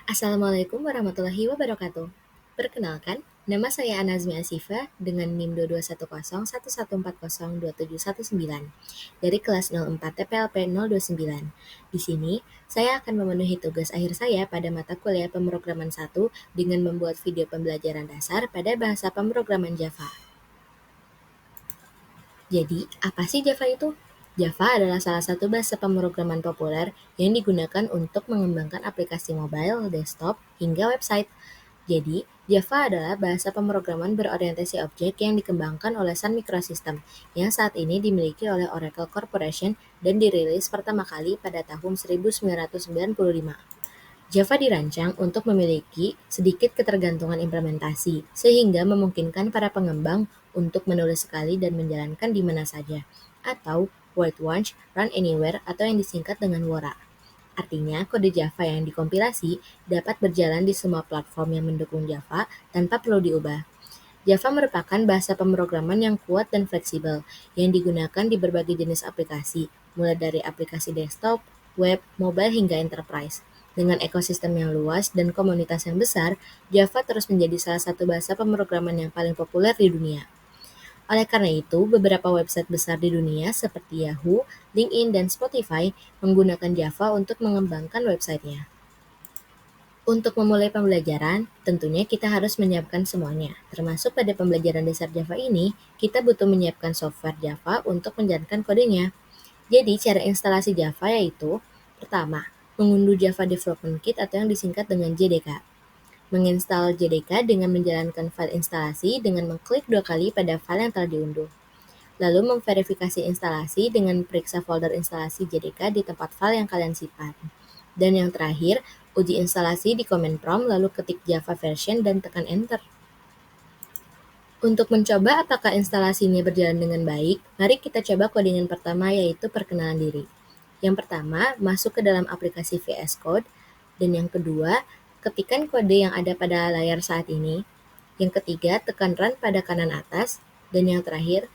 Assalamualaikum warahmatullahi wabarakatuh. Perkenalkan, nama saya Anazmi Asifa dengan NIM 221011402719 dari kelas 04 TPLP 029. Di sini, saya akan memenuhi tugas akhir saya pada mata kuliah pemrograman 1 dengan membuat video pembelajaran dasar pada bahasa pemrograman Java. Jadi, apa sih Java itu? Java adalah salah satu bahasa pemrograman populer yang digunakan untuk mengembangkan aplikasi mobile, desktop, hingga website. Jadi, Java adalah bahasa pemrograman berorientasi objek yang dikembangkan oleh Sun Microsystem yang saat ini dimiliki oleh Oracle Corporation dan dirilis pertama kali pada tahun 1995. Java dirancang untuk memiliki sedikit ketergantungan implementasi, sehingga memungkinkan para pengembang untuk menulis sekali dan menjalankan di mana saja, atau Write Once, Run Anywhere atau yang disingkat dengan WORA. Artinya, kode Java yang dikompilasi dapat berjalan di semua platform yang mendukung Java tanpa perlu diubah. Java merupakan bahasa pemrograman yang kuat dan fleksibel, yang digunakan di berbagai jenis aplikasi, mulai dari aplikasi desktop, web, mobile hingga enterprise. Dengan ekosistem yang luas dan komunitas yang besar, Java terus menjadi salah satu bahasa pemrograman yang paling populer di dunia. Oleh karena itu, beberapa website besar di dunia seperti Yahoo, LinkedIn, dan Spotify menggunakan Java untuk mengembangkan websitenya. Untuk memulai pembelajaran, tentunya kita harus menyiapkan semuanya. Termasuk pada pembelajaran dasar Java ini, kita butuh menyiapkan software Java untuk menjalankan kodenya. Jadi, cara instalasi Java yaitu, pertama, mengunduh Java Development Kit atau yang disingkat dengan JDK. Menginstal JDK dengan menjalankan file instalasi dengan mengklik 2 kali pada file yang telah diunduh. Lalu memverifikasi instalasi dengan periksa folder instalasi JDK di tempat file yang kalian simpan. Dan yang terakhir, uji instalasi di command prompt lalu ketik Java version dan tekan enter. Untuk mencoba apakah instalasinya berjalan dengan baik, mari kita coba codingan pertama yaitu perkenalan diri. Yang pertama, masuk ke dalam aplikasi VS Code. Dan yang kedua, ketikkan kode yang ada pada layar saat ini. Yang ketiga, tekan run pada kanan atas. Dan yang terakhir,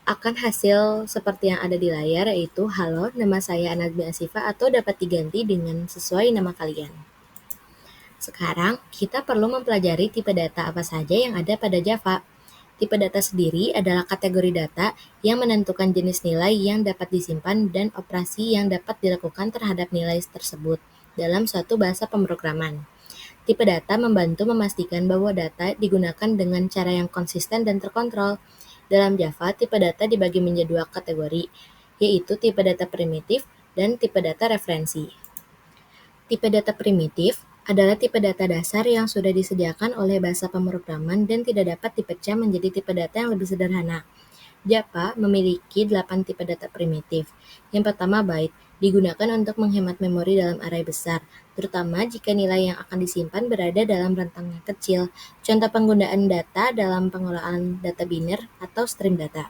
akan hasil seperti yang ada di layar yaitu halo, nama saya Anazmi Asifa atau dapat diganti dengan sesuai nama kalian. Sekarang, kita perlu mempelajari tipe data apa saja yang ada pada Java. Tipe data sendiri adalah kategori data yang menentukan jenis nilai yang dapat disimpan dan operasi yang dapat dilakukan terhadap nilai tersebut dalam suatu bahasa pemrograman. Tipe data membantu memastikan bahwa data digunakan dengan cara yang konsisten dan terkontrol. Dalam Java, tipe data dibagi menjadi 2 kategori, yaitu tipe data primitif dan tipe data referensi. Tipe data primitif adalah tipe data dasar yang sudah disediakan oleh bahasa pemrograman dan tidak dapat dipecah menjadi tipe data yang lebih sederhana. Java memiliki 8 tipe data primitif. Yang pertama byte, digunakan untuk menghemat memori dalam array besar, terutama jika nilai yang akan disimpan berada dalam rentang yang kecil. Contoh penggunaan data dalam pengolahan data biner atau stream data.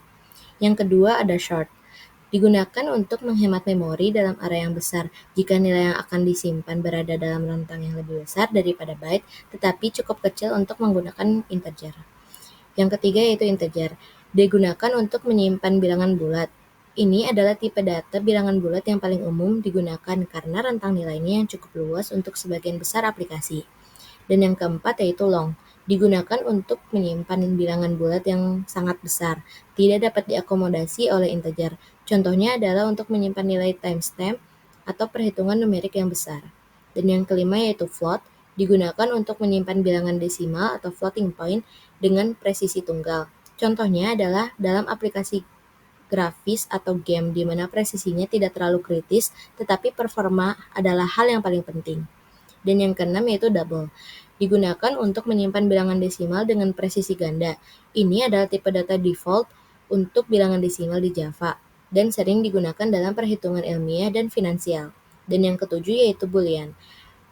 Yang kedua ada short, digunakan untuk menghemat memori dalam area yang besar jika nilai yang akan disimpan berada dalam rentang yang lebih besar daripada byte, tetapi cukup kecil untuk menggunakan integer. Yang ketiga yaitu integer, digunakan untuk menyimpan bilangan bulat. Ini adalah tipe data bilangan bulat yang paling umum digunakan karena rentang nilainya yang cukup luas untuk sebagian besar aplikasi. Dan yang keempat yaitu long, digunakan untuk menyimpan bilangan bulat yang sangat besar, tidak dapat diakomodasi oleh integer. Contohnya adalah untuk menyimpan nilai timestamp atau perhitungan numerik yang besar. Dan yang kelima yaitu float, digunakan untuk menyimpan bilangan desimal atau floating point dengan presisi tunggal. Contohnya adalah dalam aplikasi grafis atau game di mana presisinya tidak terlalu kritis, tetapi performa adalah hal yang paling penting. Dan yang keenam yaitu double, digunakan untuk menyimpan bilangan desimal dengan presisi ganda. Ini adalah tipe data default untuk bilangan desimal di Java dan sering digunakan dalam perhitungan ilmiah dan finansial. Dan yang ketujuh yaitu boolean,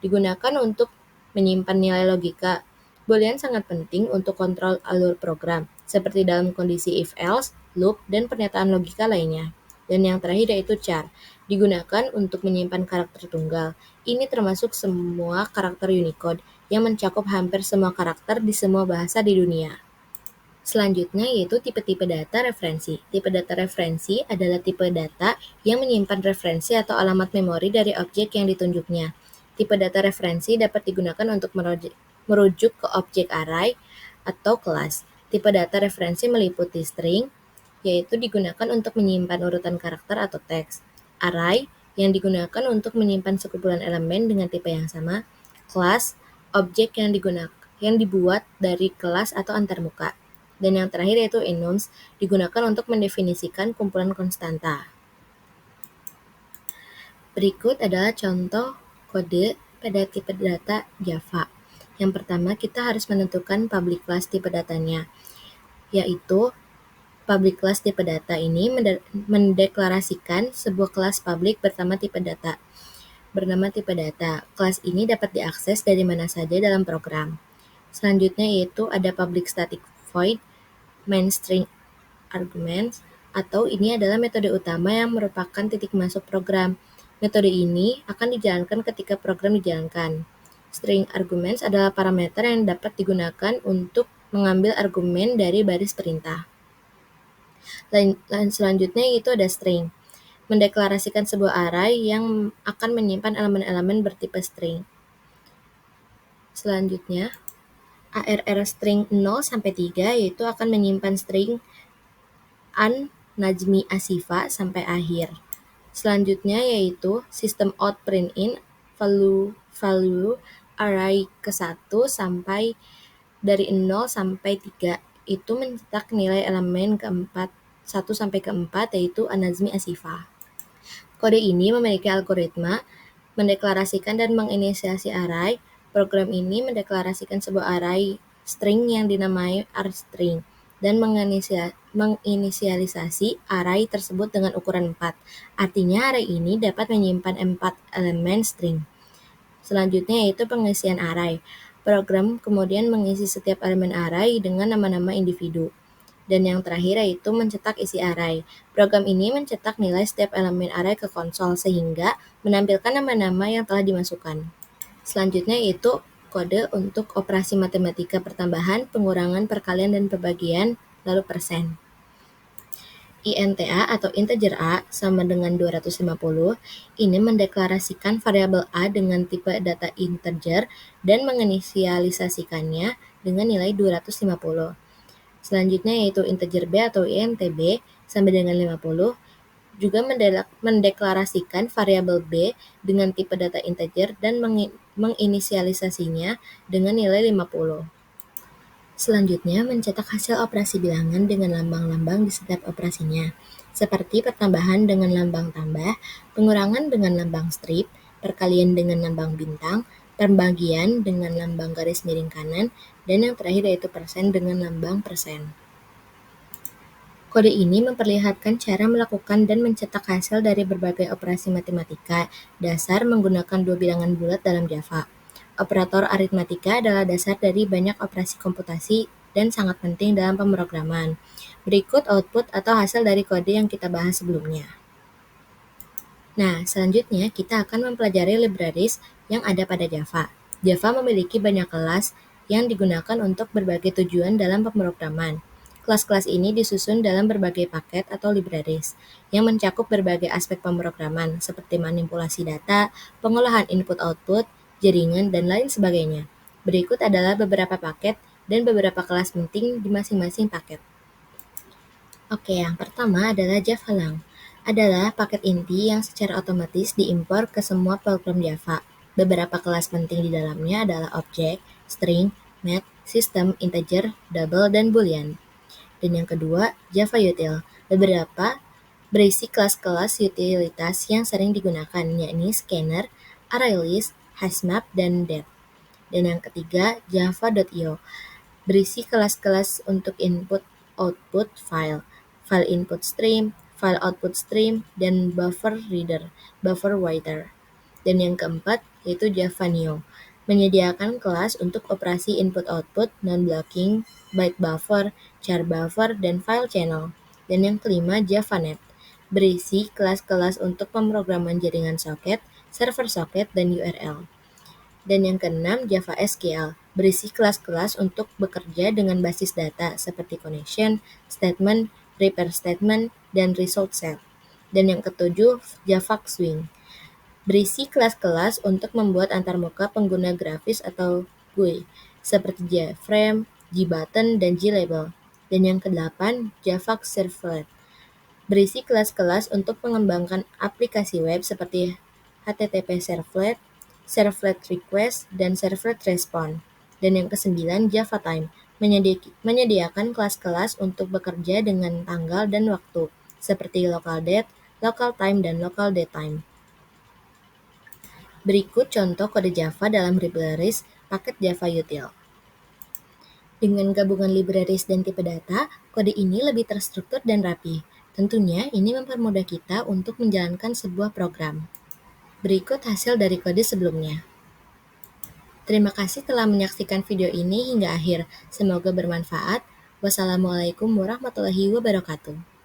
digunakan untuk menyimpan nilai logika. Boolean sangat penting untuk kontrol alur program, seperti dalam kondisi if-else, loop, dan pernyataan logika lainnya. Dan yang terakhir yaitu char, digunakan untuk menyimpan karakter tunggal. Ini termasuk semua karakter Unicode yang mencakup hampir semua karakter di semua bahasa di dunia. Selanjutnya yaitu tipe-tipe data referensi. Tipe data referensi adalah tipe data yang menyimpan referensi atau alamat memori dari objek yang ditunjuknya. Tipe data referensi dapat digunakan untuk merujuk ke objek array atau kelas. Tipe data referensi meliputi string, yaitu digunakan untuk menyimpan urutan karakter atau teks. Array, yang digunakan untuk menyimpan sekumpulan elemen dengan tipe yang sama. Kelas, objek yang dibuat dari kelas atau antarmuka. Dan yang terakhir yaitu enums, digunakan untuk mendefinisikan kumpulan konstanta. Berikut adalah contoh kode pada tipe data Java. Yang pertama, kita harus menentukan public class tipe datanya, yaitu public class tipe data ini mendeklarasikan sebuah kelas public bernama tipe data. Kelas ini dapat diakses dari mana saja dalam program. Selanjutnya yaitu ada public static void main string arguments, atau ini adalah metode utama yang merupakan titik masuk program. Metode ini akan dijalankan ketika program dijalankan. String arguments adalah parameter yang dapat digunakan untuk mengambil argumen dari baris perintah. Selanjutnya itu ada string, mendeklarasikan sebuah array yang akan menyimpan elemen-elemen bertipe string. Selanjutnya, ARR string 0 sampai 3 yaitu akan menyimpan string an Najmi Asifa sampai akhir. Selanjutnya yaitu sistem out print in value array ke-1 sampai dari 0 sampai 3 itu mencetak nilai elemen keempat 1 sampai ke-4 yaitu an-Najmi Asifa. Kode ini memiliki algoritma mendeklarasikan dan menginisiasi array. Program ini mendeklarasikan sebuah array string yang dinamai rstring dan menginisialisasi array tersebut dengan ukuran 4. Artinya array ini dapat menyimpan 4 elemen string. Selanjutnya yaitu pengisian array. Program kemudian mengisi setiap elemen array dengan nama-nama individu. Dan yang terakhir yaitu mencetak isi array. Program ini mencetak nilai setiap elemen array ke konsol sehingga menampilkan nama-nama yang telah dimasukkan. Selanjutnya yaitu kode untuk operasi matematika pertambahan, pengurangan, perkalian, dan pembagian, lalu persen. INTA atau integer A sama dengan 250, ini mendeklarasikan variabel A dengan tipe data integer dan menginisialisasikannya dengan nilai 250. Selanjutnya yaitu integer B atau INTB sama dengan 50, juga mendeklarasikan variabel B dengan tipe data integer dan menginisialisasinya dengan nilai 50. Selanjutnya, mencetak hasil operasi bilangan dengan lambang-lambang di setiap operasinya, seperti pertambahan dengan lambang tambah, pengurangan dengan lambang strip, perkalian dengan lambang bintang, pembagian dengan lambang garis miring kanan, dan yang terakhir yaitu persen dengan lambang persen. Kode ini memperlihatkan cara melakukan dan mencetak hasil dari berbagai operasi matematika dasar menggunakan dua bilangan bulat dalam Java. Operator aritmatika adalah dasar dari banyak operasi komputasi dan sangat penting dalam pemrograman. Berikut output atau hasil dari kode yang kita bahas sebelumnya. Nah, selanjutnya kita akan mempelajari libraries yang ada pada Java. Java memiliki banyak kelas yang digunakan untuk berbagai tujuan dalam pemrograman. Kelas-kelas ini disusun dalam berbagai paket atau libraries yang mencakup berbagai aspek pemrograman seperti manipulasi data, pengolahan input-output, jaringan, dan lain sebagainya. Berikut adalah beberapa paket dan beberapa kelas penting di masing-masing paket. Oke, yang pertama adalah Javalang. Adalah paket inti yang secara otomatis diimpor ke semua program Java. Beberapa kelas penting di dalamnya adalah objek, string, math, system, integer, double, dan boolean. Dan yang kedua, Java Util. Beberapa berisi kelas-kelas utilitas yang sering digunakan, yakni scanner, ArrayList, hashmap, dan det. Dan yang ketiga, Java.io. Berisi kelas-kelas untuk input-output file input stream, file output stream, dan buffer reader, buffer writer. Dan yang keempat, yaitu Java Neo. Menyediakan kelas untuk operasi input-output, non-blocking, byte buffer, char buffer, dan file channel. Dan yang kelima, JavaNet. Berisi kelas-kelas untuk pemrograman jaringan soket, server soket, dan URL. Dan yang keenam, Java SQL. Berisi kelas-kelas untuk bekerja dengan basis data seperti connection, statement, repair statement, dan result set. Dan yang ketujuh, Java Swing. Berisi kelas-kelas untuk membuat antarmuka pengguna grafis atau GUI, seperti JFrame, JButton, dan JLabel. Dan yang kedelapan, Java Servlet. Berisi kelas-kelas untuk mengembangkan aplikasi web seperti HTTP Servlet, Servlet Request, dan Servlet Response. Dan yang kesembilan, Java Time, menyediakan kelas-kelas untuk bekerja dengan tanggal dan waktu, seperti local date, local time, dan local datetime. Berikut contoh kode Java dalam libraries paket Java Util. Dengan gabungan libraries dan tipe data, kode ini lebih terstruktur dan rapi. Tentunya ini mempermudah kita untuk menjalankan sebuah program. Berikut hasil dari kode sebelumnya. Terima kasih telah menyaksikan video ini hingga akhir. Semoga bermanfaat. Wassalamualaikum warahmatullahi wabarakatuh.